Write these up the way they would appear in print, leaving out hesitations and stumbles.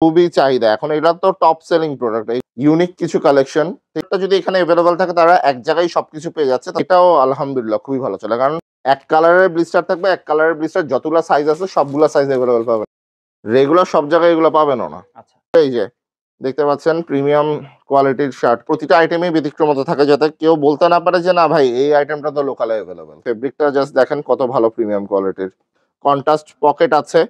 খুবই চাহিদা। এখন এটা তো টপ সেলিং প্রোডাক্ট। ইউনিক কিছু কালেকশন। এটা যদি এখানে এভেইলেবল থাকে তারা এক জায়গায় সবকিছু পেয়ে যাচ্ছে। এটাও আলহামদুলিল্লাহ খুবই ভালো চলে। কারণ এক কালারের ব্লিস্টার থাকবে, এক কালারের ব্লিস্টার যতগুলা সাইজ আছে সবগুলা সাইজ এভেইলেবল পাবেন। রেগুলার সব জায়গায় এগুলো পাবেনও না। আচ্ছা। এই যে দেখতে পাচ্ছেন প্রিমিয়াম কোয়ালিটির শার্ট। প্রতিটা আইটেমেই ব্যতিক্রমতা থাকে যাতে কেউ বলতে না পারে যে না ভাই এই আইটেমটা তো লোকালে এভেইলেবল। ফেব্রিকটা জাস্ট দেখেন কত ভালো প্রিমিয়াম কোয়ালিটির। কন্ট্রাস্ট পকেট আছে।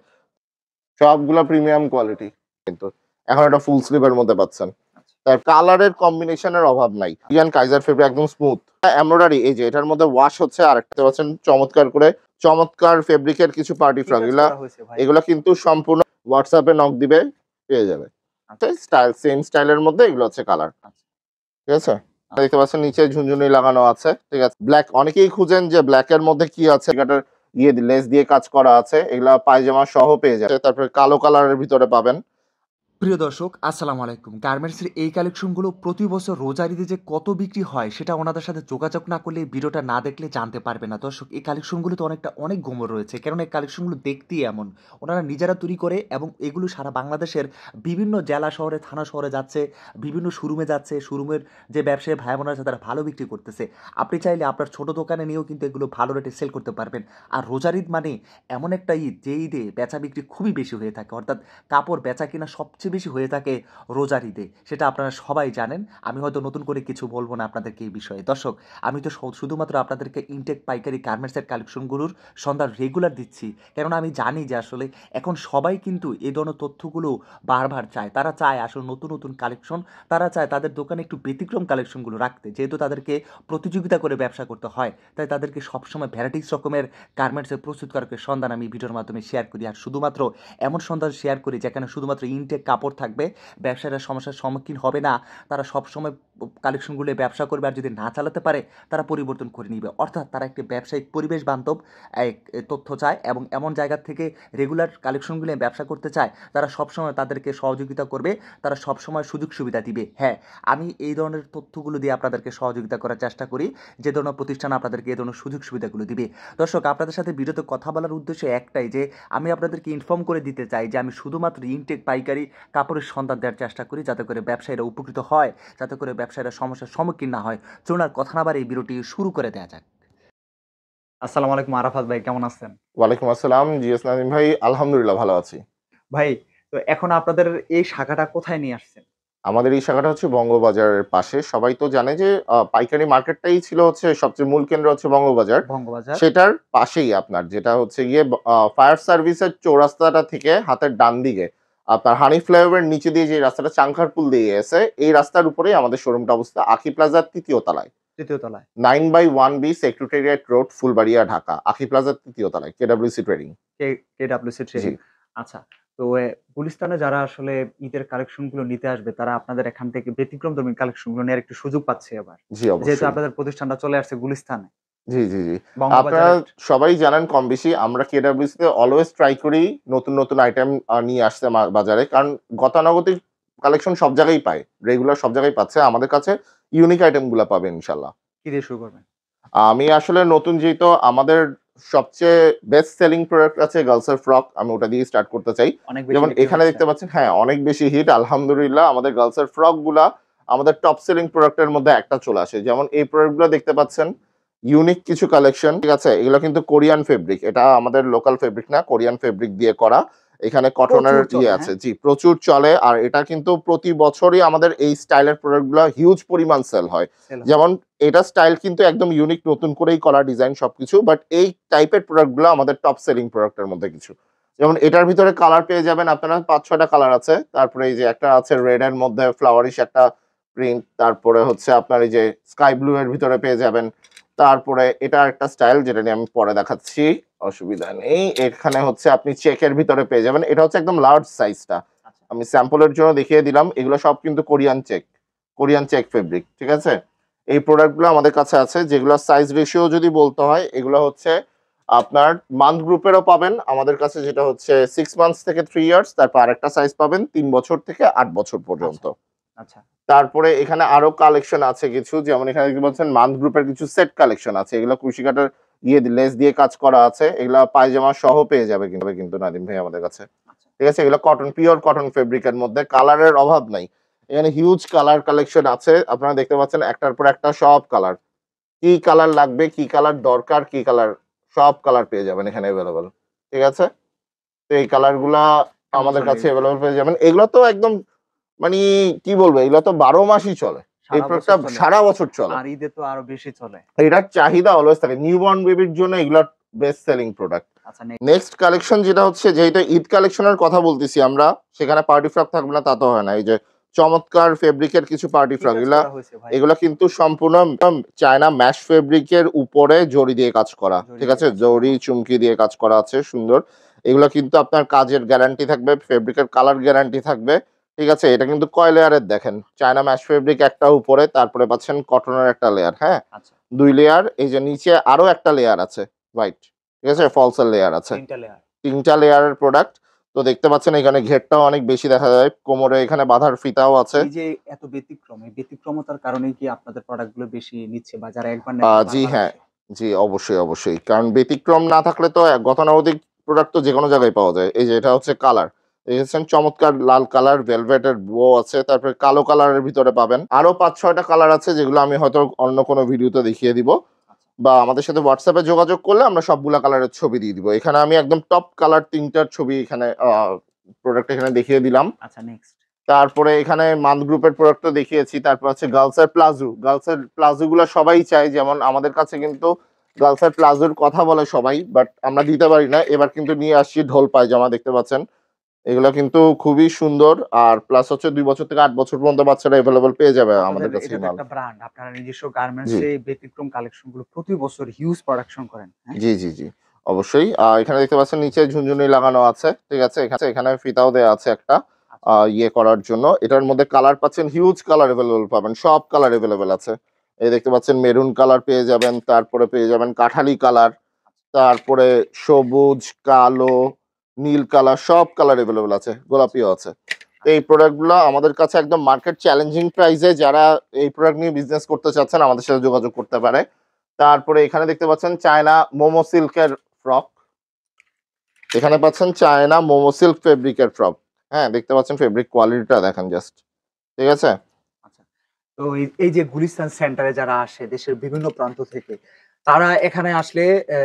সবগুলা প্রিমিয়াম কোয়ালিটি। কিন্তু এখন একটা ফুল স্লিভের মধ্যে পাচ্ছেন। তার কালারের কম্বিনেশনের অভাব নাই। ইয়ান কাইজার ফেব্রিক একদম স্মুথ। এমব্রয়ডারি এই যে এটার মধ্যে ওয়াশ হচ্ছে আর একটা পাচ্ছেন চমৎকার করে চমৎকার ফেব্রিকের কিছু পার্টি ফ্রক এগুলা কিন্তু সম্পূর্ণ হোয়াটসঅ্যাপে নক দিবে পেয়ে যাবে। স্টাইল সেম স্টাইলের মধ্যে এগুলো হচ্ছে কালার। ঠিক আছে দেখতে পাচ্ছেন নিচে ঝুনঝুনি লাগানো আছে। ঠিক আছে ব্ল্যাক অনেকেই খুঁজেন যে ব্ল্যাক এর মধ্যে কি আছে। এটার লেস দিয়ে কাজ করা আছে। এগুলা পায়জামা সহ পেয়ে যাবে। তারপরে কালো কালারের ভিতরে পাবেন। প্রিয় দর্শক আসসালামু আলাইকুম। গার্মেন্টসের এই কালেকশনগুলো প্রতি বছর রোজার ঈদে যে কত বিক্রি হয় সেটা ওনাদের সাথে যোগাযোগ না করলে ভিডিওটা না দেখলে জানতে পারবে না। দর্শক এই কালেকশনগুলো তো অনেক গোমর রয়েছে, কারণ এই কালেকশনগুলো দেখতেই এমন। ওনারা নিজেরা তৈরি করে এবং এগুলো সারা বাংলাদেশের বিভিন্ন জেলা শহরে থানা শহরে যাচ্ছে, বিভিন্ন শোরুমে যাচ্ছে। শোরুমের যে ব্যবসায়ী ভাই বোনেরা আছে তারা ভালো বিক্রি করতেছে। আপনি চাইলে আপনার ছোট দোকানে নিয়েও কিন্তু এগুলো ভালো রেটে সেল করতে পারবেন। আর রোজার ঈদ মানে এমন একটা ঈদ যে ঈদে বেচা বিক্রি খুবই বেশি হয়ে থাকে, অর্থাৎ কাপড় বেচা কিনা সবচেয়ে বেশি হয়ে থাকে রোজার ঈদে। সেটা আপনারা সবাই জানেন। আমি হয়তো নতুন করে কিছু বলবো না আপনাদেরকে এই বিষয়ে। দর্শক আমি তো শুধুমাত্র আপনাদেরকে ইনটেক পাইকারি গার্মেন্টসের কালেকশনগুলোর সন্ধ্যা রেগুলার দিচ্ছি, কেননা আমি জানি যে আসলে এখন সবাই কিন্তু এই ধরনের তথ্যগুলো বারবার চায়। তারা চায় আসলে নতুন নতুন কালেকশন, তারা চায় তাদের দোকানে একটু ব্যতিক্রম কালেকশনগুলো রাখতে, যেহেতু তাদেরকে প্রতিযোগিতা করে ব্যবসা করতে হয়। তাই তাদেরকে সবসময় ভ্যারাইটিস রকমের গার্মেন্টসের প্রস্তুতকারকের সন্ধান আমি ভিডিওর মাধ্যমে শেয়ার করি। আর শুধুমাত্র এমন সন্ধান শেয়ার করি যেখানে শুধুমাত্র ইনটেক কাপড় থাকবে, ব্যবসায়ীরা সমস্যার সম্মুখীন হবে না। তারা সবসময় কালেকশনগুলো ব্যবসা করবে, আর যদি না চালাতে পারে তারা পরিবর্তন করে নিবে। অর্থাৎ তারা একটি ব্যবসায়িক পরিবেশ বান্ধব তথ্য চায় এবং এমন জায়গা থেকে রেগুলার কালেকশনগুলো ব্যবসা করতে চায়। তারা সবসময় তাদেরকে সহযোগিতা করবে, তারা সবসময় সুযোগ সুবিধা দিবে। হ্যাঁ, আমি এই ধরনের তথ্যগুলো দিয়ে আপনাদেরকে সহযোগিতা করার চেষ্টা করি, যে ধরনের প্রতিষ্ঠান আপনাদেরকে এই ধরনের সুযোগ সুবিধাগুলো দিবে। দর্শক আপনাদের সাথে ভিডিওতে কথা বলার উদ্দেশ্য একটাই, যে আমি আপনাদেরকে ইনফর্ম করে দিতে চাই যে আমি শুধুমাত্র ইনটেক পাইকারি কাপড়ের সন্ধান দেওয়ার চেষ্টা করি, যাতে করে ব্যবসায়ীরা উপকৃত হয়, যাতে করে ব্যবসায়ীরা সমস্যার সম্মুখীন না হয়। চলুন আর কথা না বাড়িয়ে এই ভিডিওটি শুরু করে দেওয়া যাক। আসসালামু আলাইকুম আরাফাত ভাই, কেমন আছেন? ওয়ালাইকুম আসসালাম। জিএস নাদিম ভাই, আলহামদুলিল্লাহ ভালো আছি। ভাই তো এখন আপনাদের এই শাখাটা কোথায় নিয়ে আসছেন? আমাদের এই শাখাটা হচ্ছে বঙ্গবাজারের পাশে। সবাই তো জানে যে পাইকারি মার্কেটটাই ছিল হচ্ছে সবচেয়ে মূল কেন্দ্র হচ্ছে বঙ্গবাজার। বঙ্গবাজার। সেটার পাশেই আপনার যেটা হচ্ছে গিয়ে ফায়ার সার্ভিসের চৌরাস্তাটা থেকে হাতের ডান দিকে আপনার হানি ফ্লাইওভারের নিচে দিয়ে যে রাস্তাটা চাংখারপুল দিয়ে গেছে, এই রাস্তার উপরেই আমাদের শোরুমটা অবস্থিত, আখি প্লাজার তৃতীয় তলায়। তৃতীয় তলায় 9/1B secretariat road, Phulbaria, Dhaka. আখি প্লাজার তৃতীয় তলায়, কেডব্লিউসি ট্রেডিং। কেডব্লিউসি ট্রেডিং। আচ্ছা, তো গুলিস্তানে যারা আসলে ঈদের কালেকশন গুলো নিতে আসবে তারা আপনাদের এখান থেকে ব্যতিক্রমধর্মী কালেকশন গুলো নেওয়ার একটু সুযোগ পাচ্ছে এবার, জি যেহেতু অবশ্যই। আপনাদের প্রতিষ্ঠানটা চলে আসছে গুলিস্তানে। জি, জি, জি। আপনারা বঙ্গবাজারের সবাই জানেন কম বেশি আমরা কেডব্লিউসি তে অলওয়েজ ট্রাই করি নতুন, নতুন আইটেম নিয়ে আসতে বাজারে। কারণ গতানুগতিক কালেকশন সব জায়গায় পায়। রেগুলার সব জায়গায় পাচ্ছে। আমাদের কাছে ইউনিক আইটেম গুলা পাবেন ইনশাআল্লাহ। কি দিয়ে শুরু করবেন? আমি আসলে নতুন যেহেতু আমাদের সবচেয়ে বেস্ট সেলিং প্রোডাক্ট আছে গার্লসের ফ্রক, আমি ওটা দিয়ে স্টার্ট করতে চাই। অনেক বেশি যেমন বিক্রি এখানে হচ্ছে। দেখতে পাচ্ছেন, হ্যাঁ অনেক বেশি হিট আলহামদুলিল্লাহ। আমাদের গার্লসের ফ্রক গুলা আমাদের টপ সেলিং প্রোডাক্টের মধ্যে একটা চলে আসে। যেমন এই প্রোডাক্ট গুলো দেখতে পাচ্ছেন ইউনিক কিছু কালেকশন। ঠিক আছে, এগুলো কিন্তু কোরিয়ান ফেব্রিক, এটা আমাদের লোকাল ফেব্রিক না, কোরিয়ান ফেব্রিক দিয়ে করা। এখানে কটনের প্রচুর আছে, চলে, জি প্রচুর চলে। আর এটা কিন্তু প্রতি বছরই আমাদের এই স্টাইলের প্রোডাক্ট গুলো হিউজ পরিমাণ সেল হয়। সেল হয়। যেমন এটা স্টাইল কিন্তু একদম ইউনিক, নতুন করেই করা ডিজাইন সবকিছু, বাট এই টাইপের প্রোডাক্ট গুলো আমাদের টপ সেলিং প্রোডাক্টের মধ্যে কিছু। যেমন এটার ভিতরে কালার পেয়ে যাবেন আপনারা 5-6টা কালার আছে। তারপরে এই যে একটা আছে রেড এর মধ্যে ফ্লাওয়ারিশ একটা প্রিন্ট, তারপরে হচ্ছে আপনার এই যে স্কাই ব্লু এর ভিতরে পেয়ে যাবেন। তারপরে এটা একটা স্টাইল যেটা নিয়ে আমি পরে দেখাচ্ছি, অসুবিধা নেই। এখানে হচ্ছে আপনি চেকের ভিতরে পেয়ে যাবেন, এটা হচ্ছে একদম লার্জ সাইজটা। আচ্ছা, আমি স্যাম্পলের জন্য দেখিয়ে দিলাম। এগুলো সব কিন্তু কোরিয়ান চেক ফেব্রিক। ঠিক আছে, এই প্রোডাক্টগুলো আমাদের কাছে আছে, যেগুলো সাইজ রেশিও যদি বলতে হয় এগুলো হচ্ছে আপনার মান্থ গ্রুপেরও পাবেন আমাদের কাছে, যেটা হচ্ছে 6 মান্থস থেকে 3 ইয়ার্স। তারপর আরেকটা সাইজ পাবেন 3 বছর থেকে 8 বছর পর্যন্ত। আচ্ছা। তারপরে এখানে আরো কালেকশন আছে কিছু, যেমন এখানে দেখতে পাচ্ছেন মান্থ গ্রুপের কিছু সেট কালেকশন আছে। এগুলো কুশি কাটার লেস দিয়ে কাজ করা আছে। এগুলা পায়জামা সহ পেয়ে যাবে কিন্তু নাদিম ভাই আমাদের কাছে। ঠিক আছে, এগুলো কটন, পিওর কটন ফেব্রিকের মধ্যে, কালারের অভাব নাই। এখানে হিউজ কালার কালেকশন আছে, আপনারা দেখতে পাচ্ছেন একটার পর একটা সব কালার, কি কালার লাগবে, কি কালার দরকার, কি কালার, সব কালার পেয়ে যাবেন এখানে অ্যাভেলেবল। ঠিক আছে, তো এই কালার গুলা আমাদের কাছে অ্যাভেলেবল পেয়ে যাবেন। এগুলো তো একদম মানে কি বলবো, এগুলো তো 12 মাসই চলে, এই প্রোডাক্টটা সারা বছর চলে, আর ঈদে তো আরো বেশি চলে। এটার চাহিদা অলওয়েজ থাকে, নিউবর্ন বেবির জন্য এগুলো বেস্ট সেলিং প্রোডাক্ট। আচ্ছা, নেক্সট কালেকশন যেটা হচ্ছে, যেটা ঈদ কালেকশনের কথা বলতেছি আমরা, সেখানে পার্টি ফ্রক থাকবে না তা তো হয় না। এই যে চমৎকার ফেব্রিকের কিছু পার্টি ফ্রক, এগুলা কিন্তু সম্পূর্ণ চায়না ম্যাশ ফেব্রিকের উপরে জড়ি দিয়ে কাজ করা। ঠিক আছে, জড়ি চুমকি দিয়ে কাজ করা আছে, সুন্দর। এগুলো কিন্তু আপনার কাজের গ্যারান্টি থাকবে, ফেব্রিকের কালার গ্যারান্টি থাকবে। ঠিক আছে, এটা কিন্তু কয় লেয়ারের দেখেন, চায়না ম্যাশ ফেব্রিক একটা উপরে, তারপরে পাচ্ছেন কটনের একটা লেয়ার, হ্যাঁ 2 লেয়ার, এই যে নিচে আরো একটা লেয়ার আছে হোয়াইট, ঠিক আছে, ফলসের লেয়ার আছে, 3টা লেয়ারের প্রোডাক্ট। তো দেখতে পাচ্ছেন এখানে ঘেরটাও অনেক বেশি দেখা যায়, কোমরে এখানে বাঁধার ফিতাও আছে। এই যে এত ব্যতিক্রম, এই ব্যতিক্রমতার কারণে কি আপনাদের প্রোডাক্টগুলো বেশি নিচ্ছে বা যারা একবার জি হ্যাঁ, জি অবশ্যই অবশ্যই, কারণ ব্যতিক্রম না থাকলে তো গতানুগতিক প্রোডাক্ট তো যে কোনো জায়গায় পাওয়া যায়। এই যে এটা হচ্ছে কালার, দেখেছেন চমৎকার লাল কালার, ভেলভেটের বো আছে, তারপরে কালো কালারের ভিতরে পাবেন আরো 5-6টা কালার আছে, যেগুলো আমি হয়তো অন্য কোনো ভিডিওতে দেখিয়ে দিব, বা আমাদের সাথে হোয়াটসঅ্যাপে যোগাযোগ করলে আমরা সবগুলা কালারের ছবি দিয়ে দিব। এখানে আমি একদম টপ কালার 3টার ছবি এখানে প্রোডাক্ট এখানে দেখিয়ে দিলাম। আচ্ছা, নেক্সট তারপরে এখানে মান গ্রুপের প্রোডাক্ট তো দেখিয়েছি, তারপর হচ্ছে গার্লসের প্লাজো। গার্লসের প্লাজো গুলো সবাই চায়, যেমন আমাদের কাছে কিন্তু গার্লসের প্লাজোর কথা বলে সবাই, বাট আমরা দিতে পারি না। এবার কিন্তু নিয়ে আসছি ঢোল পায়জামা, দেখতে পাচ্ছেন এগুলো কিন্তু খুবই সুন্দর, আর প্লাস হচ্ছে 2 বছর থেকে 8 বছর পর্যন্ত বাচ্চারা অ্যাভেলেবল পেয়ে যাবে আমাদের কাছে। এটা তো একটা ব্র্যান্ড, আপনারা নিজস্ব গার্মেন্টস এ ব্যতিক্রম কালেকশন গুলো প্রতি বছর হিউজ প্রোডাকশন করেন। জি জি জি অবশ্যই। এখানে দেখতে পাচ্ছেন নিচে ঝুনঝুনি লাগানো আছে, ঠিক আছে, এখানে ফিতাও দেওয়া আছে একটা ইয়ে করার জন্য। এটার মধ্যে কালার পাচ্ছেন, হিউজ কালার অ্যাভেলেবল পাবেন, সব কালার অ্যাভেলেবল আছে। এই দেখতে পাচ্ছেন মেরুন কালার পেয়ে যাবেন, তারপরে পেয়ে যাবেন কাঠালি কালার, তারপরে সবুজ, কালো, নীল কালার, সব কালার অ্যাভেলেবল আছে, গোলাপিও আছে। এই প্রোডাক্টগুলো আমাদের কাছে একদম মার্কেট চ্যালেঞ্জিং প্রাইসে, যারা এই প্রোডাক্ট নিয়ে বিজনেস করতে চাচ্ছেন আমাদের সাথে যোগাযোগ করতে পারে। তারপরে এখানে দেখতে পাচ্ছেন চায়না মোমো সিল্কের ফ্রক, এখানে পাচ্ছেন চায়না মোমো সিল্ক ফেব্রিকের ফ্রক, হ্যাঁ দেখতে পাচ্ছেন ফেব্রিক কোয়ালিটিটা দেখেন জাস্ট, ঠিক আছে। আচ্ছা, তো এই যে গুলিস্তান সেন্টারে যারা আসে দেশের বিভিন্ন প্রান্ত থেকে, তারা এখানে আসলে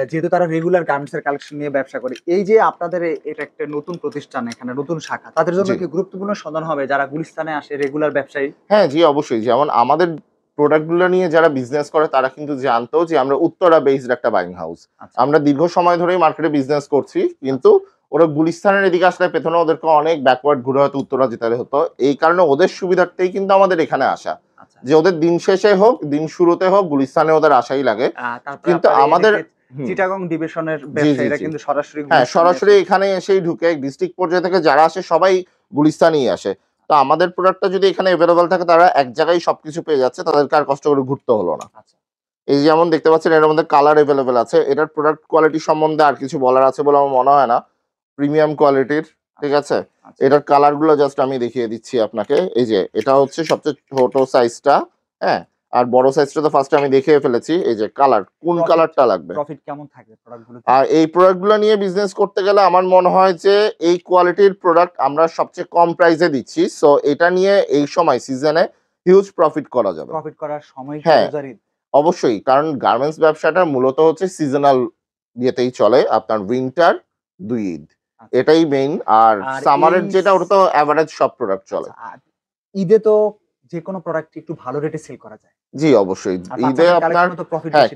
যেহেতু তারা রেগুলার গার্মেন্টস এর কালেকশন নিয়ে ব্যবসা করে, এই যে আপনাদের এটা একটা নতুন প্রতিষ্ঠান, এখানে নতুন শাখা, তাদের জন্য কি গুরুত্বপূর্ণ সন্ধান হবে যারা গুলিস্তানে আসে রেগুলার ব্যবসায়ী? হ্যাঁ জি অবশ্যই, যেমন আমাদের প্রোডাক্টগুলো নিয়ে যারা বিজনেস করে তারা কিন্তু জানতো যে আমরা উত্তরা বেসড একটা বাইং হাউস, আমরা দীর্ঘ সময় ধরেই মার্কেটে বিজনেস করছি, কিন্তু ওরা গুলিস্তানের এদিকে আসলে পেছনে ওদেরকে অনেক ব্যাকওয়ার্ড ঘুরে হয়তো উত্তরা যেতে হতো। এই কারণে ওদের সুবিধার্থেই কিন্তু আমাদের এখানে আসা, যে ওদের দিন শেষে হোক দিন শুরুতে হোক গুলিস্তানে ওদের আশাই লাগে। কিন্তু আমাদের চিটাগং ডিভিশনের ব্যবসায়ীরা কিন্তু সরাসরি, হ্যাঁ সরাসরি এখানে এসেই ঢুকে, ডিস্ট্রিক্ট পর্যায়ে থেকে যারা আসে সবাই গুলিস্তানেই আসে। তো আমাদের প্রোডাক্টটা যদি এখানে অ্যাভেলেবল থাকে, তারা এক জায়গায় সবকিছু পেয়ে যাচ্ছে, তাদেরকে আর কষ্ট করে ঘুরতে হলো না। এই যেমন দেখতে পাচ্ছেন এর মধ্যে কালার অ্যাভেলেবল আছে। এটার প্রোডাক্ট কোয়ালিটি সম্বন্ধে আর কিছু বলার আছে বলে আমার মনে হয় না, প্রিমিয়াম কোয়ালিটির, ঠিক আছে। এটার কালার গুলো জাস্ট আমি দেখিয়ে দিচ্ছি আপনাকে। এই যে এটা হচ্ছে সবচেয়ে ছোট সাইজটা, হ্যাঁ, আর বড় সাইজটা তো ফার্স্টে আমি দেখিয়ে ফেলেছি। এই যে কালার, কোন কালারটা লাগবে, প্রফিট কেমন থাকবে প্রোডাক্টগুলো? আর এই প্রোডাক্টগুলো নিয়ে বিজনেস করতে গেলে আমার মনে হয় যে এই কোয়ালিটির প্রোডাক্ট আমরা সবচেয়ে কম প্রাইসে দিচ্ছি, সো এটা নিয়ে এই সময় সিজনে হিউজ প্রফিট করা যাবে। প্রফিট করার সময় হ্যাঁ অবশ্যই, কারণ গার্মেন্টস ব্যবসাটা মূলত হচ্ছে সিজনাল ইয়েতেই চলে, আপনার উইন্টার 2 ঈদ এটাই মেইন, আর সামারের যেটা ওটা তো এভারেজ সব প্রোডাক্ট চলে। ঈদে তো যে কোনো প্রোডাক্ট একটু ভালো রেটে সেল করা যায়। জি অবশ্যই, ঈদে আপনার হ্যাঁ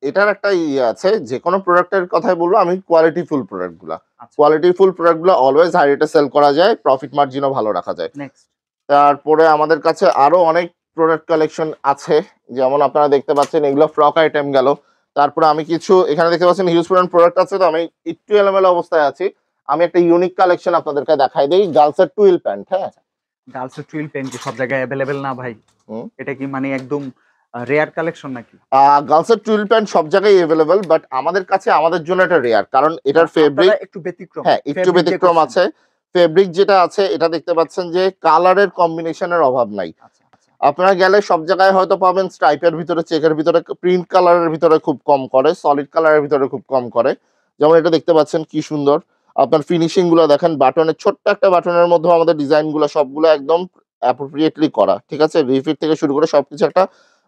এটার একটা ইয়ে আছে, যে কোনো প্রোডাক্টের কথাই বলবো আমি, কোয়ালিটিফুল প্রোডাক্টগুলো, কোয়ালিটিফুল প্রোডাক্টগুলো অলওয়েজ হাই রেটে সেল করা যায়, প্রফিট মার্জিনও ভালো রাখা যায়। তারপরে আমাদের কাছে আরো অনেক প্রোডাক্ট কালেকশন আছে, যেমন আপনারা দেখতে পাচ্ছেন এগুলো ফ্রক আইটেম গেল। তারপরে আমি কিছু এখানে দেখতে পাচ্ছেন হিউজ পরিমাণ প্রোডাক্ট আছে, তো আমি একটু এলোমেলো অবস্থায় আছি, আমি একটা ইউনিক কালেকশন আপনাদেরকে দেখাই দেই। গার্লসের টুইল প্যান্ট, হ্যাঁ গার্লসের টুইল প্যান্ট কি সব জায়গায় অ্যাভেলেবেল না ভাই? এটা কি মানে একদম রেয়ার কালেকশন নাকি? গার্লসের টুইল প্যান্ট সব জায়গায় অ্যাভেলেবল, বাট আমাদের কাছে আমাদের জন্য এটা রেয়ার, কারণ এটার ফেব্রিক একটু ব্যতিক্রম। হ্যাঁ একটু ব্যতিক্রম আছে। ফেব্রিক যেটা আছে এটা দেখতে পাচ্ছেন যে কালারের কম্বিনেশনের অভাব নাই। আপনারা গেলে সব জায়গায় হয়তো পাবেন স্ট্রাইপের ভিতরে, চেকের ভিতরে, প্রিন্ট কালারের ভিতরে খুব কম করে, সলিড কালারের ভিতরে খুব কম করে। যেমন এটা দেখতে পাচ্ছেন কি সুন্দর, আপনার ফিনিশিং গুলো দেখেন, বাটনের ছোট্ট একটা বাটনের মধ্যে আমাদের ডিজাইন গুলো সবগুলো একদম অ্যাপ্রোপ্রিয়েটলি করা, ঠিক আছে? রিফিট থেকে শুরু করে সবকিছু একটা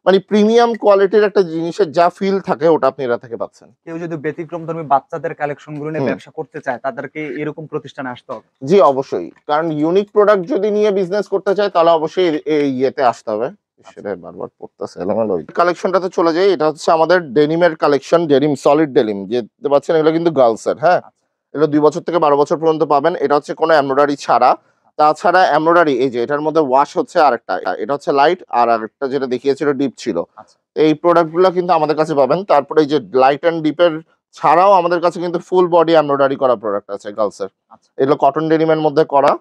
মানে প্রিমিয়াম কোয়ালিটির একটা জিনিসের যা ফিল থাকে ওটা আপনি এটা থেকে পাচ্ছেন। কেউ যদি ব্যতিক্রমধর্মী বাচ্চাদের কালেকশন গুলো নিয়ে হুম। ব্যবসা করতে চায়, তাদেরকে এরকম প্রতিষ্ঠানে আসতে হবে। জি, অবশ্যই। কারণ ইউনিক প্রোডাক্ট যদি নিয়ে বিজনেস করতে চায় তাহলে অবশ্যই এই ইয়েতে আসতে হবে। সেটা বারবার পড়তেছে এলোমেলো। কালেকশনটাতে চলে যাই। এটা হচ্ছে আমাদের ডেনিমের কালেকশন, ডেনিম সলিড ডেনিম যে দেখতে পাচ্ছেন এগুলো কিন্তু গার্লসের, হ্যাঁ? আচ্ছা, এগুলো ২ বছর থেকে ১২ বছর পর্যন্ত পাবেন। এটা হচ্ছে কোনো এমব্রয়ডারি ছাড়া। তাছাড়া এমব্রয়ডারি এই যে এটার মধ্যে ওয়াশ হচ্ছে আরেকটা। এটা হচ্ছে লাইট আর আরেকটা যেটা দেখিয়েছিল ডিপ ছিল। আচ্ছা, এই প্রোডাক্ট গুলো কিন্তু আমাদের কাছে পাবেন। তারপরে এই যে লাইট অ্যান্ড ডিপের ছাড়াও আমাদের কাছে কিন্তু ফুল বডি এমব্রয়ডারি করা প্রোডাক্ট আছে গার্লসের। আচ্ছা। এগুলো কটন ডেনিমের মধ্যে করা।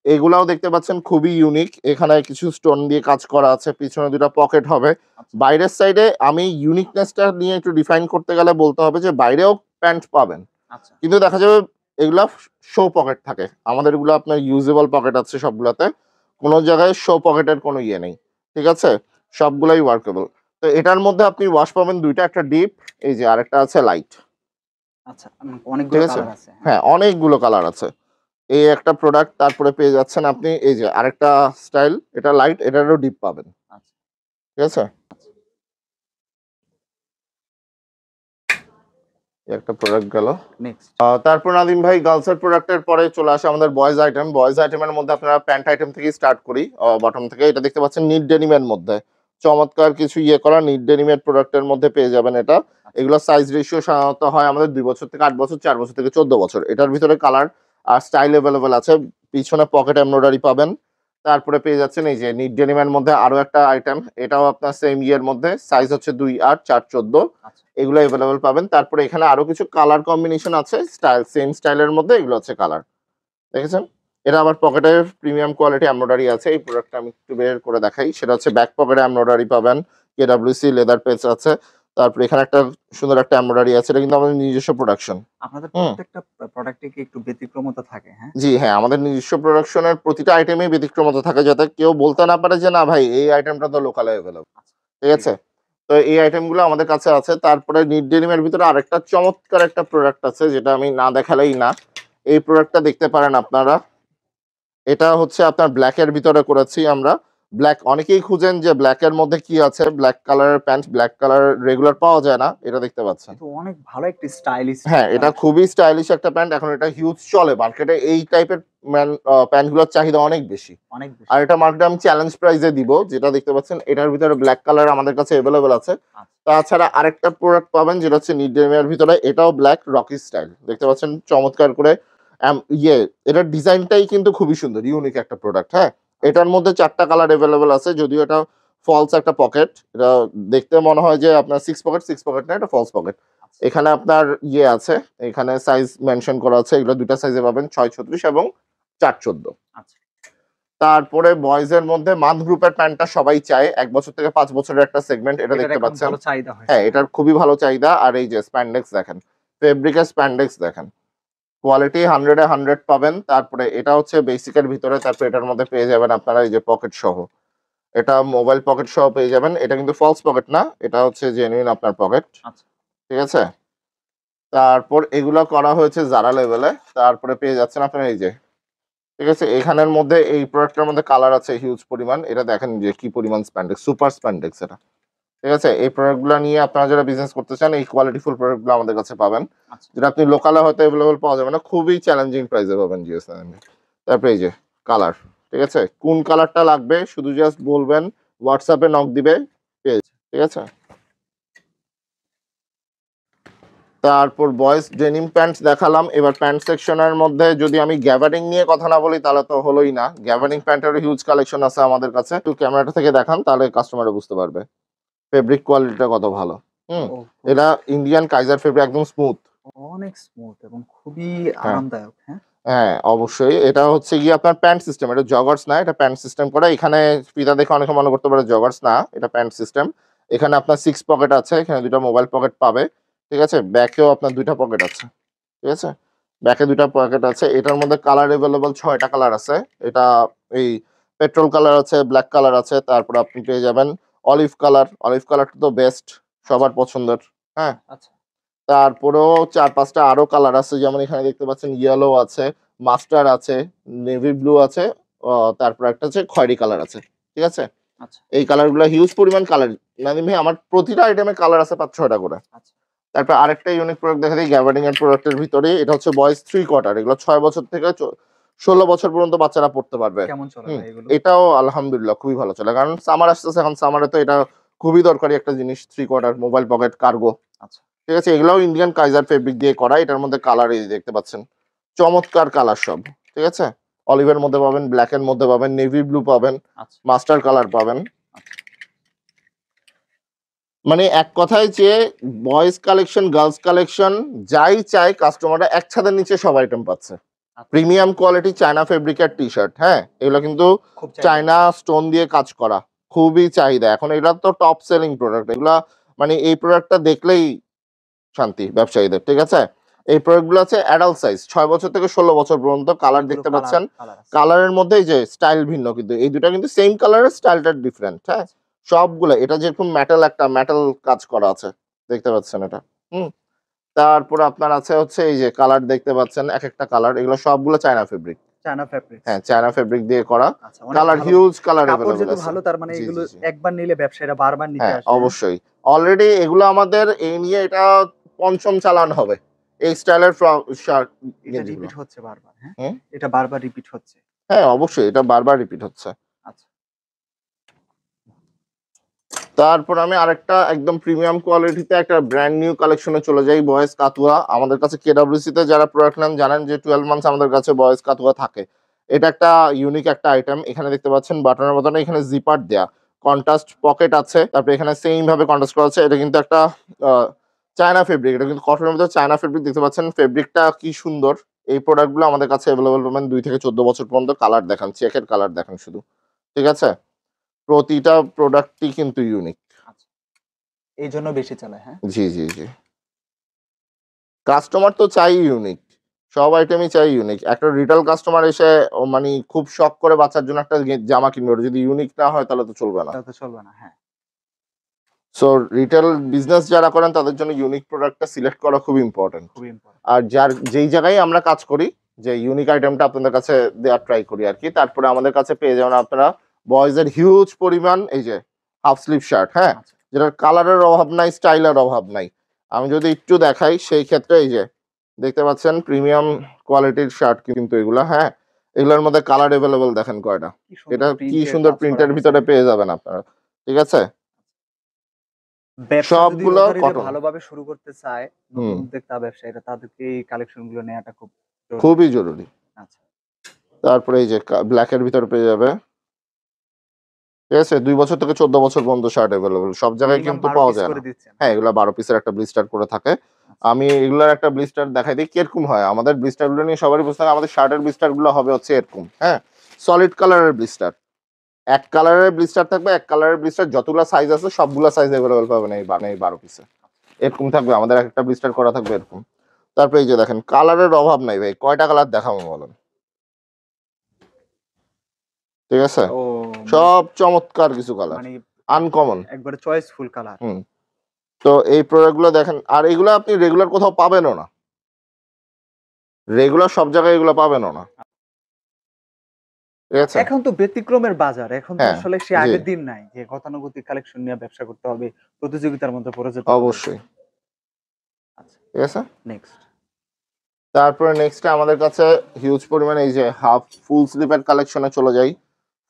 এগুলাও দেখতে পাচ্ছেন খুবই ইউনিক। এখানে কিছু স্টোন দিয়ে কাজ করা আছে। পিছনে ২ টা পকেট হবে। আচ্ছা। বাইরের সাইডে আমি ইউনিকনেসটা নিয়ে একটু ডিফাইন করতে গেলে বলতে হবে যে বাইরেও প্যান্ট পাবেন। আচ্ছা, কিন্তু দেখা যাবে এগুলা শো পকেট থাকে। আমাদের এগুলো আপনার ইউজেবল পকেট আছে সবগুলাতে। কোনো জায়গায় শো পকেটের কোনো ইয়ে নেই। ঠিক আছে? সবগুলাই ওয়ার্কেবল। তো এটার মধ্যে আপনি ওয়াশ পাবেন ২ টা, একটা ডিপ, এই যে আরেকটা আছে লাইট। আচ্ছা। ঠিক অনেকগুলো আছে? কালার আছে। হ্যাঁ। হ্যাঁ, অনেকগুলো কালার আছে। এই একটা প্রোডাক্ট, তারপরে পেয়ে যাচ্ছেন আপনি এই যে আরেকটা স্টাইল, এটা লাইট, এটারও ডিপ পাবেন। আচ্ছা, ঠিক আছে? এই একটা প্রোডাক্ট গেল। নেক্সট। তারপর নাদিম ভাই গার্লসের প্রোডাক্টের পরে চলে আসে আমাদের বয়েজ আইটেম। বয়েজ আইটেমের মধ্যে আপনারা প্যান্ট আইটেম থেকেই স্টার্ট করি। বটম থেকে এটা দেখতে পাচ্ছেন নিট ডেনিমের মধ্যে। চমৎকার কিছু ইয়ে করা নিট ডেনিমের প্রোডাক্টের মধ্যে পেয়ে যাবেন এটা। এগুলো সাইজ রেশিও সাধারণত হয় আমাদের ২ বছর থেকে ৮ বছর, ৪ বছর থেকে ১৪ বছর। এটার ভিতরে কালার আর স্টাইল এভেলেবল আছে। পিছনে পকেট এমব্রয়ডারি পাবেন। তারপরে পেয়ে যাচ্ছেন এই যে নিট ডেনিমের মধ্যে আরো একটা আইটেম। এটাও আপনার সেম ইয়ের মধ্যে। সাইজ হচ্ছে ২, ৮, ৪, ১৪। আচ্ছা, এগুলো এভেলেবল পাবেন। তারপরে এখানে আরো কিছু কালার কম্বিনেশন আছে। স্টাইল সেম স্টাইলের মধ্যে এগুলো হচ্ছে কালার। দেখেছেন? এটা আবার পকেটে প্রিমিয়াম কোয়ালিটি এমব্রয়ডারি আছে। এই প্রোডাক্টটা আমি একটু বের করে দেখাই। সেটা হচ্ছে ব্যাক পকেটে এমব্রয়ডারি পাবেন। কেডব্লিউসি লেদার পেজ আছে। তারপরে এখানে একটা সুন্দর একটা এমব্রয়ডারি আছে। এটা কিন্তু আমাদের নিজস্ব প্রোডাকশন। আপনাদের হুম? প্রত্যেকটা প্রোডাক্টে কি একটু ব্যতিক্রমতা থাকে, হ্যাঁ? জি, হ্যাঁ, আমাদের নিজস্ব প্রোডাকশনের প্রতিটা আইটেমেই ব্যতিক্রমতা থাকে যাতে কেউ বলতে না পারে যে না ভাই এই আইটেমটা তো লোকালে এভেলেবল। আচ্ছা, ঠিক আছে? তো এই আইটেমগুলো আমাদের কাছে আছে। তারপরে নিট ডেনিমের ভিতরে আরেকটা চমৎকার একটা প্রোডাক্ট আছে যেটা আমি না দেখালেই না। এই প্রোডাক্টটা দেখতে পারেন আপনারা। এটা হচ্ছে আপনার ব্ল্যাক এর ভিতরে করেছি আমরা। ব্ল্যাক অনেকেই খুঁজেন যে ব্ল্যাক এর মধ্যে কি আছে? ব্ল্যাক কালারের প্যান্ট, ব্ল্যাক কালার রেগুলার পাওয়া যায় না। এটা দেখতে পাচ্ছেন। কিন্তু অনেক ভালো একটি স্টাইলিশ হ্যাঁ, এটা কালেকশন। খুবই স্টাইলিশ একটা প্যান্ট। এখন এটা হিউজ চলে মার্কেটে। এই টাইপের প্যান্টগুলোর চাহিদা অনেক বেশি। অনেক বেশি। আর এটা মার্কেটে আমি চ্যালেঞ্জ প্রাইসে দিব। যেটা দেখতে পাচ্ছেন এটার ভিতরে ব্ল্যাক কালার আমাদের কাছে এভেলেবল আছে। আচ্ছা, তাছাড়া আরেকটা প্রোডাক্ট পাবেন যেটা হচ্ছে নিট ডেনিমের ভিতরে। এটাও ব্ল্যাক রকি স্টাইল। দেখতে পাচ্ছেন চমৎকার করে এটার ডিজাইনটাই কিন্তু খুবই সুন্দর। ইউনিক একটা প্রোডাক্ট, হ্যাঁ? এটার মধ্যে ৪ টা কালার এভেলেবল আছে। যদিও এটা ফলস একটা পকেট। এটা দেখতে মনে হয় যে আপনার 6 পকেট না, এটা ফলস পকেট। আচ্ছা, এখানে আপনার আছে। এখানে সাইজ মেনশন করা আছে। এগুলো ২ টা সাইজে পাবেন ৬, ৩৬ এবং ৪, ১৪। আচ্ছা। তারপরে বয়েজ এর মধ্যে মান্থ গ্রুপের প্যান্টটা সবাই চায়। ১ বছর থেকে ৫ বছরের একটা সেগমেন্ট এটা এটার দেখতে এখন পাচ্ছেন। ভালো চাহিদা হয়েছে। হ্যাঁ, এটার খুবই ভালো চাহিদা। আর এই যে স্প্যান্ডেক্স দেখেন। ফেব্রিকের স্প্যান্ডেক্স দেখেন। কোয়ালিটি 100 এ 100 পাবেন। তারপরে এটা হচ্ছে বেসিকের ভিতরে। তারপরে এটার মধ্যে পেয়ে যাবেন আপনারা এই যে পকেট সহ। এটা মোবাইল পকেট সহ পেয়ে যাবেন। এটা কিন্তু ফলস পকেট না। এটা হচ্ছে জেনুইন আপনার পকেট। আচ্ছা, ঠিক আছে? তারপর এগুলা করা হয়েছে জারা লেভেলে। তারপরে পেয়ে যাচ্ছেন আপনারা এই যে, ঠিক আছে? এখানের মধ্যে এই প্রোডাক্টটার মধ্যে কালার আছে হিউজ পরিমাণ। এটা দেখেন যে কি পরিমাণ স্প্যান্ডেক্স, সুপার স্প্যান্ডেক্স এটা। ঠিক আছে? এই প্রোডাক্টগুলা নিয়ে আপনারা যারা বিজনেস করতে চান এই কোয়ালিটিফুল প্রোডাক্টগুলো আমাদের কাছে পাবেন। আচ্ছা। যেটা আপনি লোকালে হয়তো এভেলেবল পাওয়া যাবে না। খুবই চ্যালেঞ্জিং প্রাইসে পাবেন জিএসএম এ। তারপরে এই যে কালার, ঠিক আছে? কোন কালারটা লাগবে শুধু জাস্ট বলবেন, WhatsApp এ নক দিবে, পেয়ে যাবেন। ঠিক আছে? তারপর বয়েজ ডেনিম প্যান্টস দেখালাম। এবার প্যান্ট সেকশনের মধ্যে যদি আমি গ্যাবার্ডিং নিয়ে কথা না বলি তাহলে তো হলোই না। গ্যাবার্ডিং প্যান্টেরও হিউজ কালেকশন আছে আমাদের কাছে। একটু ক্যামেরাটা থেকে দেখান তাহলে কাস্টমাররা বুঝতে পারবে। ফেব্রিক কোয়ালিটিটা কত ভালো। হুম? ও, এটা ইন্ডিয়ান কাইজার ফেব্রিক একদম স্মুথ। অনেক স্মুথ এবং খুবই হ্যাঁ, আরামদায়ক, হ্যাঁ? হ্যাঁ, অবশ্যই। এটা হচ্ছে গিয়ে আপনার প্যান্ট সিস্টেম। এটা জগার্স না, এটা প্যান্ট সিস্টেম করা। এখানে ফিতা দেখে অনেকে মনে করতে পারে জগার্স না, এটা প্যান্ট সিস্টেম। এখানে আপনার 6 পকেট আছে। এখানে ২ টা মোবাইল পকেট পাবে। ঠিক আছে? ব্যাকেও আপনার ২ টা পকেট আছে। ঠিক আছে? ব্যাকে ২ টা পকেট আছে। এটার মধ্যে কালার এভেলেবল ৬ টা কালার আছে। এটা এই পেট্রোল কালার আছে, ব্লাক কালার আছে। তারপরে আপনি পেয়ে যাবেন অলিভ কালার। অলিভ কালারটা তো বেস্ট, সবার পছন্দের। হ্যাঁ? আচ্ছা, তারপরেও ৪-৫টা আরো কালার আছে, যেমন এখানে দেখতে পাচ্ছেন ইয়েলো আছে, মাস্টার আছে, নেভি ব্লু আছে, তারপর একটা হচ্ছে খয়েরি কালার আছে। ঠিক আছে? আচ্ছা এই কালারগুলো হিউজ পরিমাণ কালার। নাদিম ভাই, আমার প্রতিটা আইটেমে কালার আছে ৫-৬টা করে। আচ্ছা তারপর আরেকটা ইউনিক প্রোডাক্ট দেখা দিই গ্যাবার্ডিং এর প্রোডাক্টের ভিতরে। এটা হচ্ছে বয়েজ 3 কোয়ার্টার। এগুলো ৬ বছর থেকে ১৬ বছর পর্যন্ত বাচ্চারা পড়তে পারবে। কেমন চলে হুম, ভাই এগুলো? এটাও আলহামদুলিল্লাহ খুবই ভালো চলে। কারণ সামার আসতেছে, এখন সামারে তো এটা খুবই দরকারি একটা জিনিস। 3 কোয়ার্টার মোবাইল পকেট কার্গো। আচ্ছা ঠিক আছে? এগুলাও ইন্ডিয়ান কাইজার ফেব্রিক দিয়ে করা। এটার মধ্যে কালার এই যে দেখতে পাচ্ছেন। চমৎকার কালার সব। ঠিক আছে? অলিভের মধ্যে পাবেন, ব্ল্যাক এর মধ্যে পাবেন, নেভি ব্লু পাবেন, আচ্ছা মাস্টার কালার পাবেন। আচ্ছা মানে এক কথায় যে বয়েজ কালেকশন, গার্লস কালেকশন যাই চাই কাস্টমাররা এক ছাদের নিচে সব আইটেম পাচ্ছে। আচ্ছা। প্রিমিয়াম কোয়ালিটি চায়না ফেব্রিকের টি শার্ট। হ্যাঁ, এগুলো কিন্তু খুব চায়না স্টোন দিয়ে কাজ করা, খুবই চাহিদা। এখন এগুলো তো টপ সেলিং প্রোডাক্ট। এগুলা মানে এই প্রোডাক্টটা দেখলেই শান্তি ব্যবসায়ীদের। ঠিক আছে? এই প্রোডাক্ট গুলো আছে অ্যাডাল্ট সাইজ ৬ বছর থেকে ১৬ বছর পর্যন্ত। কালার দেখতে পাচ্ছেন। কালারের মধ্যে এই যে স্টাইল ভিন্ন, কিন্তু এই দুটো কিন্তু সেম কালারের, স্টাইলটা ডিফারেন্ট। হ্যাঁ, সবগুলো এটা যেরকম একটা মেটাল কাজ করা আছে, দেখতে পাচ্ছেন এটা। হুম, তারপরে আপনার আছে হচ্ছে এই যে কালার দেখতে পাচ্ছেন, এক একটা কালার, এগুলো সবগুলো চায়না ফেব্রিক। China fabrics. হ্যাঁ, চায়না ফেব্রিক দিয়ে করা। আচ্ছা অনেক কালার ভালো। হিউজ কালার কাপড় अवेलेबल যেহেতু আছে। ভালো, তার মানে জি, এগুলো জি, জি। একবার নিলে ব্যবসায়ীরা বারবার নিতে হ্যাঁ, আসবে। হ্যাঁ? অবশ্যই। অলরেডি এগুলো আমাদের এই নিয়ে এটা ৫ম চালান হবে। এই স্টাইলের শার্ট এটা গেঞ্জিগুলো। রিপিট হচ্ছে বারবার, হ্যাঁ? হুম? এটা বারবার রিপিট হচ্ছে। হ্যাঁ, অবশ্যই এটা বারবার রিপিট হচ্ছে। আচ্ছা তারপর আমি আরেকটা একদম প্রিমিয়াম কোয়ালিটিতে একটা ব্র্যান্ড নিউ কালেকশনে চলে যাই, বয়েজ কাতুয়া। আমাদের কাছে কেডব্লিউসি তে যারা প্রোডাক্ট নেন জানেন যে 12 মান্থস আমাদের কাছে বয়েজ কাতুয়া থাকে। এটা একটা ইউনিক একটা আইটেম। এখানে দেখতে পাচ্ছেন বাটনের মতন এখানে জিপার দেয়া। কন্ট্রাস্ট পকেট আছে। তারপরে এখানে সেম ভাবে কন্ট্রাস্ট করা আছে। এটা কিন্তু একটা আ চায়না ফেব্রিক। এটা কিন্তু কটনের মধ্যে চায়না ফেব্রিক, দেখতে পাচ্ছেন ফেব্রিকটা কি সুন্দর। এই প্রোডাক্টগুলো আমাদের কাছে এভেলেবল পাবেন ২ থেকে ১৪ বছর পর্যন্ত। কালার দেখান, চেকের কালার দেখান শুধু। ঠিক আছে? প্রতিটা প্রোডাক্টই কিন্তু ইউনিক। আচ্ছা এই জন্য বেশি চলে, হ্যাঁ? জি, জি, জি। কাস্টমার তো চাই ইউনিক। সব আইটেমই চাই ইউনিক। একটা রিটেল কাস্টমার এসে মানি খুব শখ করে বাচ্চার জন্য একটা জামা কিনবে। ওটা যদি ইউনিক না হয় তাহলে তো চলবে না। তাহলে তো চলবে না, হ্যাঁ। সো রিটেল বিজনেস যারা করেন তাদের জন্য ইউনিক প্রোডাক্টটা সিলেক্ট করা খুব ইম্পোর্টেন্ট। খুবই ইম্পর্টেন্ট। আর যেই জায়গায় আমরা কাজ করি, যে ইউনিক আইটেমটা আপনাদের কাছে দেওয়ার ট্রাই করি আরকি। তারপরে আমাদের কাছে পেয়ে যাবেন আপনারা বয়েজ এর হিউজ পরিমাণ এই যে হাফ স্লিভ শার্ট, হ্যাঁ? আচ্ছা যেটার কালারের অভাব নাই, স্টাইলের অভাব নাই। আমি যদি একটু দেখাই সেই ক্ষেত্রে এই যে দেখতে পাচ্ছেন প্রিমিয়াম কোয়ালিটির শার্ট কিন্তু এগুলা, হ্যাঁ? এগুলোর মধ্যে কালার এভেলেবল দেখেন কয়টা। এটা কি সুন্দর প্রিন্টের ভিতরে পেয়ে যাবেন আপনারা। ঠিক আছে? ব্যবসা যদি সবগুলো রোজারিতে কটন। ভালোভাবে শুরু করতে চায়, নতুন হুম, উদ্যোক্তা ব্যবসায়ীরা, তাদেরকে এই কালেকশন গুলো নেওয়াটা খুব জরুরি। খুবই জরুরি। আচ্ছা তারপরে এই যে ব্ল্যাক এর ভিতরে পেয়ে যাবে। ঠিক আছে? ২ বছর থেকে ১৪ বছর পর্যন্ত শার্ট এভেলেবল। সব জায়গায় মিনিমাম কিন্তু ১২ পাওয়া পিস যায় করে না। দিচ্ছেন। হ্যাঁ, এগুলা ১২ পিসের একটা ব্লিস্টার করে থাকে। আচ্ছা আমি এগুলার একটা ব্লিস্টার দেখাই দিই কিরকম হয়। আমাদের ব্লিস্টার গুলো নিয়ে সবারই বুঝতে হবে। আমাদের শার্টের ব্লিস্টার গুলো হবে হচ্ছে এরকম, হ্যাঁ? সলিড কালারের ব্লিস্টার। এক কালারের ব্লিস্টার থাকবে, এক কালারের ব্লিস্টার যতগুলা সাইজ আছে সবগুলা সাইজ এভেলেবল পাবেন এই ১২ পিসে। এরকম থাকবে, আমাদের একটা ব্লিস্টার করা থাকবে এরকম। তারপরে এই যে দেখেন কালারের অভাব নাই ভাই। কয়টা কালার দেখাবো বলেন? ঠিক আছে? ও সব চমৎকার কিছু কালার। মানে আনকমন। একবারে চয়েসফুল কালার। হুম। তো এই প্রোডাক্ট গুলো দেখেন, আর এগুলো আপনি রেগুলার কোথাও পাবেনও না। রেগুলার সব জায়গায় এগুলো পাবেনও না। ঠিক আছে? এখন তো ব্যতিক্রমের বাজার। এখন তো হ্যাঁ, আসলে সে জি, আগের দিন নাই যে গতানুগতিক কালেকশন নিয়ে ব্যবসা করতে হবে, প্রতিযোগিতার মধ্যে পড়ে যেতে হবে। অবশ্যই। আচ্ছা ঠিক আছে? নেক্সট। তারপরে নেক্সটে আমাদের কাছে হিউজ পরিমাণে এই যে হাফ ফুল স্লিভের কালেকশনে চলে যাই।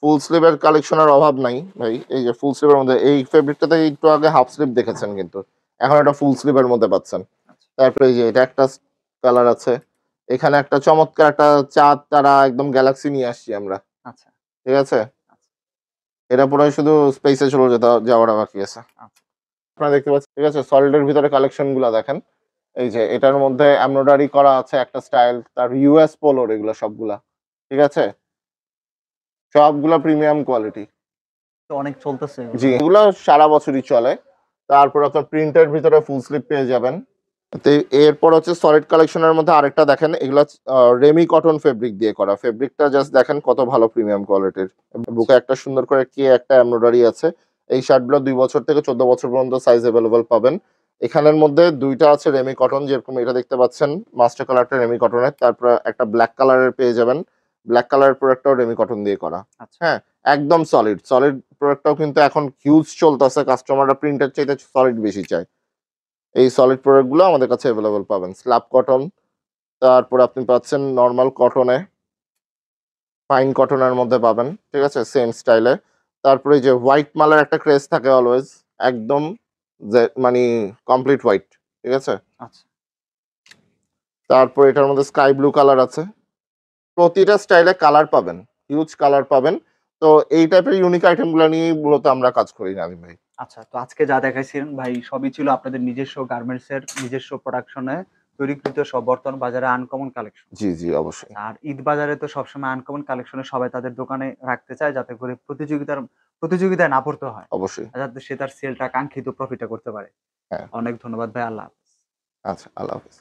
ফুল স্লিভের কালেকশনের অভাব নাই ভাই। এই যে ফুল স্লিভের মধ্যে এই ফেব্রিকটাতে একটু আগে হাফ স্লিভ দেখেছেন কিন্তু। এখন এটা ফুল স্লিভের মধ্যে পাচ্ছেন। আচ্ছা তারপরে এই যে এটা একটা কালার আছে। এখানে একটা চমৎকার একটা চাঁদ তারা একদম গ্যালাক্সি নিয়ে আসছি আমরা। আচ্ছা ঠিক আছে? আচ্ছা এটা পুরাই শুধু স্পেসে চলে যাওয়াটা বাকি আছে। আচ্ছা আপনারা দেখতে পাচ্ছেন, ঠিক আছে? সলিডের ভিতরে কালেকশন গুলা দেখেন। এই যে এটার মধ্যে এমব্রয়ডারি করা আছে একটা স্টাইল, তার ইউএস পোলোর এগুলা সবগুলা। ঠিক আছে? সবগুলা প্রিমিয়াম কোয়ালিটি। তো অনেক চলতেছে এগুলো। জি, এগুলো সারা বছরই চলে। তারপর আপনার প্রিন্টের ভিতরে ফুল স্লিভ পেয়ে যাবেন। তো এরপর হচ্ছে সলিড কালেকশনের মধ্যে আরেকটা দেখেন, এগুলা রেমি কটন ফেব্রিক দিয়ে করা। ফেব্রিকটা জাস্ট দেখেন কত ভালো প্রিমিয়াম কোয়ালিটির। বুকে একটা সুন্দর করে কি একটা এমব্রয়ডারি আছে। এই শার্টগুলো ২ বছর থেকে ১৪ বছর পর্যন্ত সাইজ এভেলেবল পাবেন। এখানের মধ্যে দুইটা আছে রেমি কটন, যেরকম এটা দেখতে পাচ্ছেন মাস্টার কালারটা রেমি কটনের, তারপর একটা ব্ল্যাক কালারের পেয়ে যাবেন, ব্ল্যাক কালারের প্রোডাক্টটাও রেমি কটন দিয়ে করা। আচ্ছা হ্যাঁ, একদম সলিড সলিড প্রোডাক্টটাও কিন্তু এখন হিউজ চলতেছে, কাস্টমাররা প্রিন্টের চাইতে সলিড বেশি চায়। এই সলিড প্রোডাক্টগুলো আমাদের কাছে অ্যাভেলেবল পাবেন। স্ল্যাব কটন, তারপর আপনি পাচ্ছেন নর্মাল কটনে, ফাইন কটনের মধ্যে পাবেন, ঠিক আছে, সেম স্টাইলে। তারপরে এই যে হোয়াইট মালের একটা ক্রেজ থাকে অলওয়েজ, একদম যে মানে কমপ্লিট হোয়াইট, ঠিক আছে। আচ্ছা তারপর এটার মধ্যে স্কাই ব্লু কালার আছে। প্রতিটা স্টাইলে কালার পাবেন, হিউজ কালার পাবেন। তো এই টাইপের ইউনিক আইটেমগুলো নিয়ে মূলত আমরা কাজ করি নাদিম ভাই। আচ্ছা, তো আজকে যা দেখাইছিলেন ভাই সবই ছিল আপনাদের নিজস্ব গার্মেন্টস এর নিজস্ব প্রোডাকশনে তৈরিকৃত সব বর্তমান বাজারে আনকমন কালেকশন। জি, জি, অবশ্যই। আর ঈদ বাজারে তো সবসময় আনকমন কালেকশনে সবাই তাদের দোকানে রাখতে চায় যাতে করে প্রতিযোগিতায় না পড়তে হয়। অবশ্যই। আর যাতে সে তার সেলটা কাঙ্ক্ষিত প্রফিটটা করতে পারে। হ্যাঁ, অনেক ধন্যবাদ ভাই। আল্লাহ হাফেজ। আচ্ছা, আল্লাহ হাফেজ।